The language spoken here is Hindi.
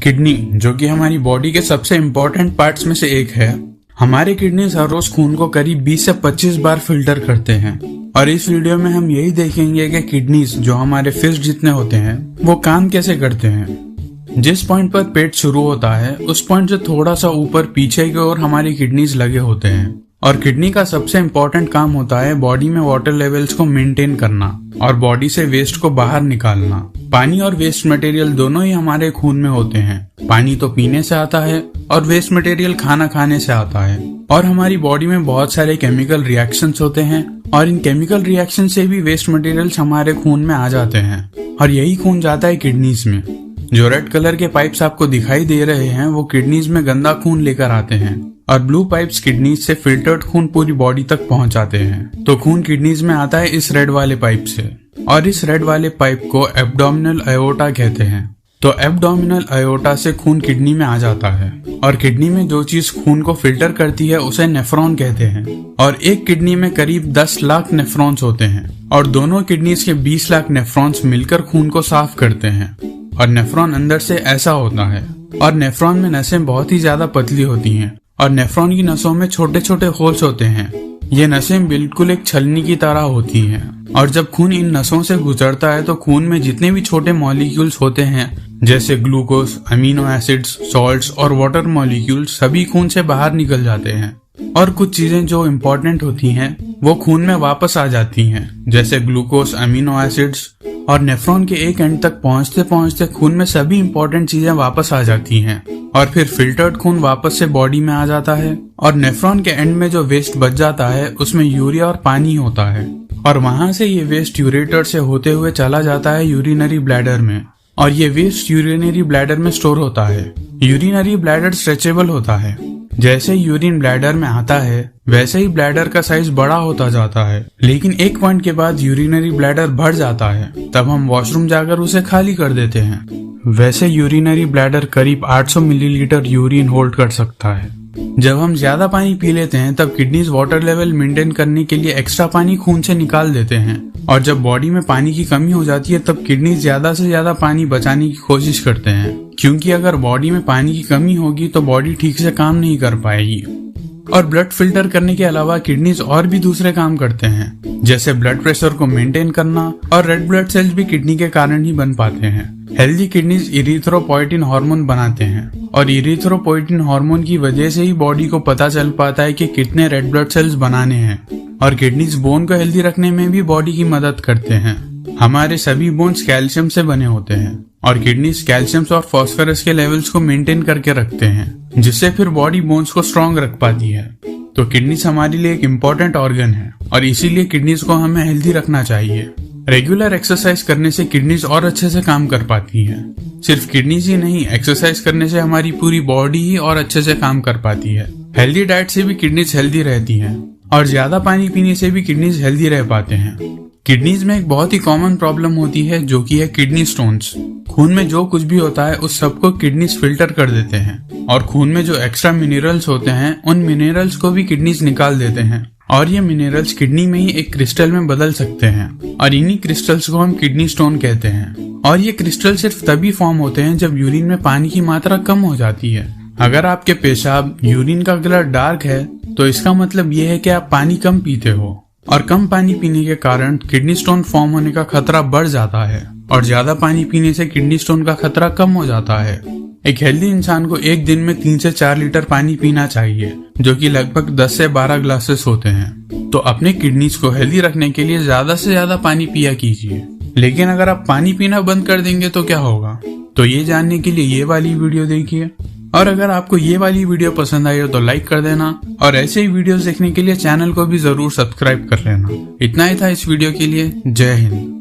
किडनी, जो कि हमारी बॉडी के सबसे इम्पोर्टेंट पार्ट्स में से एक है। हमारे किडनीज हर रोज खून को करीब 20 से 25 बार फिल्टर करते हैं और इस वीडियो में हम यही देखेंगे कि किडनीज, जो हमारे फिस्ट जितने होते हैं, वो काम कैसे करते हैं। जिस पॉइंट पर पेट शुरू होता है उस पॉइंट से थोड़ा सा ऊपर पीछे की ओर हमारी किडनीज लगे होते हैं और किडनी का सबसे इम्पोर्टेंट काम होता है बॉडी में वाटर लेवल्स को मेंटेन करना और बॉडी से वेस्ट को बाहर निकालना। पानी और वेस्ट मटेरियल दोनों ही हमारे खून में होते हैं। पानी तो पीने से आता है और वेस्ट मटेरियल खाना खाने से आता है। और हमारी बॉडी में बहुत सारे केमिकल रिएक्शंस होते हैं और इन केमिकल रिएक्शन से भी वेस्ट मटेरियल्स हमारे खून में आ जाते हैं और यही खून जाता है किडनीज में। जो रेड कलर के पाइप्स आपको दिखाई दे रहे हैं वो किडनीज में गंदा खून लेकर आते हैं और ब्लू पाइप्स किडनीज से फिल्टर्ड खून पूरी बॉडी तक पहुंचाते हैं। तो खून किडनीज में आता है इस रेड वाले पाइप से और इस रेड वाले पाइप को एब्डोमिनल अयोर्टा कहते हैं। तो एब्डोमिनल अयोर्टा से खून किडनी में आ जाता है और किडनी में जो चीज खून को फिल्टर करती है उसे नेफ्रॉन कहते हैं और एक किडनी में करीब 10 लाख नेफ्रॉन्स होते हैं और दोनों किडनीज के 20 लाख नेफ्रॉन्स मिलकर खून को साफ करते हैं। और नेफ्रॉन अंदर से ऐसा होता है और नेफ्रॉन में नसें बहुत ही ज्यादा पतली होती हैं और नेफ्रॉन की नसों में छोटे छोटे होल्स होते हैं। ये नसें बिल्कुल एक छलनी की तरह होती हैं और जब खून इन नसों से गुजरता है तो खून में जितने भी छोटे मॉलिक्यूल्स होते हैं जैसे ग्लूकोज, अमीनो एसिड्स, सॉल्ट्स और वाटर मॉलिक्यूल्स सभी खून से बाहर निकल जाते हैं और कुछ चीजें जो इम्पोर्टेंट होती हैं वो खून में वापस आ जाती हैं जैसे ग्लूकोज, अमीनो एसिड्स। और नेफ्रॉन के एक एंड तक पहुंचते पहुंचते खून में सभी इम्पोर्टेंट चीजें वापस आ जाती हैं और फिर फिल्टर्ड खून वापस से बॉडी में आ जाता है और नेफ्रॉन के एंड में जो वेस्ट बच जाता है उसमें यूरिया और पानी होता है और वहां से ये वेस्ट यूरेटर से होते हुए चला जाता है यूरिनरी ब्लैडर में और ये वेस्ट यूरिनरी ब्लैडर में स्टोर होता है। यूरिनरी ब्लैडर स्ट्रेचेबल होता है। जैसे यूरिन ब्लैडर में आता है वैसे ही ब्लैडर का साइज बड़ा होता जाता है, लेकिन एक पॉइंट के बाद यूरिनरी ब्लैडर भर जाता है, तब हम वॉशरूम जाकर उसे खाली कर देते हैं। वैसे यूरिनरी ब्लैडर करीब 800 मिलीलीटर यूरिन होल्ड कर सकता है। जब हम ज्यादा पानी पी लेते हैं तब किडनीज वाटर लेवल मेंटेन करने के लिए एक्स्ट्रा पानी खून से निकाल देते हैं और जब बॉडी में पानी की कमी हो जाती है तब किडनीज ज्यादा से ज्यादा पानी बचाने की कोशिश करते हैं, क्योंकि अगर बॉडी में पानी की कमी होगी तो बॉडी ठीक से काम नहीं कर पाएगी। और ब्लड फिल्टर करने के अलावा किडनीज और भी दूसरे काम करते हैं जैसे ब्लड प्रेशर को मेंटेन करना और रेड ब्लड सेल्स भी किडनी के कारण ही बन पाते हैं। हेल्दी किडनीज इरिथ्रोपोइटिन हार्मोन बनाते हैं और इरिथ्रोपोइटिन हार्मोन की वजह से ही बॉडी को पता चल पाता है कि कितने रेड ब्लड सेल्स बनाने हैं और किडनीज बोन को हेल्दी रखने में भी बॉडी की मदद करते हैं। हमारे सभी बोन्स कैल्शियम से बने होते हैं और किडनीज कैल्शियम और फास्फोरस के लेवल्स को मेंटेन करके रखते हैं जिससे फिर बॉडी बोन्स को स्ट्रॉन्ग रख पाती है। तो किडनीज हमारे लिए एक इम्पोर्टेंट ऑर्गन है और इसीलिए किडनीज को हमें हेल्दी रखना चाहिए। रेगुलर एक्सरसाइज करने से किडनीज और अच्छे से काम कर पाती है। सिर्फ किडनीज ही नहीं, एक्सरसाइज करने से हमारी पूरी बॉडी ही और अच्छे से काम कर पाती है। हेल्दी डाइट से भी किडनीज हेल्दी रहती है और ज्यादा पानी पीने से भी किडनीज हेल्दी रह पाते हैं। किडनीज में एक बहुत ही कॉमन प्रॉब्लम होती है जो कि है किडनी स्टोन्स। खून में जो कुछ भी होता है उस सबको किडनीज फिल्टर कर देते हैं और खून में जो एक्स्ट्रा मिनरल्स होते हैं उन मिनरल्स को भी किडनीज निकाल देते हैं और ये मिनरल्स किडनी में ही एक क्रिस्टल में बदल सकते हैं और इन्हीं क्रिस्टल्स को हम किडनी स्टोन कहते हैं। और ये क्रिस्टल सिर्फ तभी फॉर्म होते हैं जब यूरिन में पानी की मात्रा कम हो जाती है। अगर आपके पेशाब यूरिन का कलर डार्क है तो इसका मतलब ये है कि आप पानी कम पीते हो और कम पानी पीने के कारण किडनी स्टोन फॉर्म होने का खतरा बढ़ जाता है और ज्यादा पानी पीने से किडनी स्टोन का खतरा कम हो जाता है। एक हेल्दी इंसान को एक दिन में 3 से 4 लीटर पानी पीना चाहिए जो कि लगभग 10 से 12 ग्लासेस होते हैं। तो अपने किडनीज को हेल्दी रखने के लिए ज्यादा से ज्यादा पानी पिया कीजिए। लेकिन अगर आप पानी पीना बंद कर देंगे तो क्या होगा? तो ये जानने के लिए ये वाली वीडियो देखिए और अगर आपको ये वाली वीडियो पसंद आई हो तो लाइक कर देना और ऐसे ही वीडियोस देखने के लिए चैनल को भी जरूर सब्सक्राइब कर लेना। इतना ही था इस वीडियो के लिए। जय हिंद।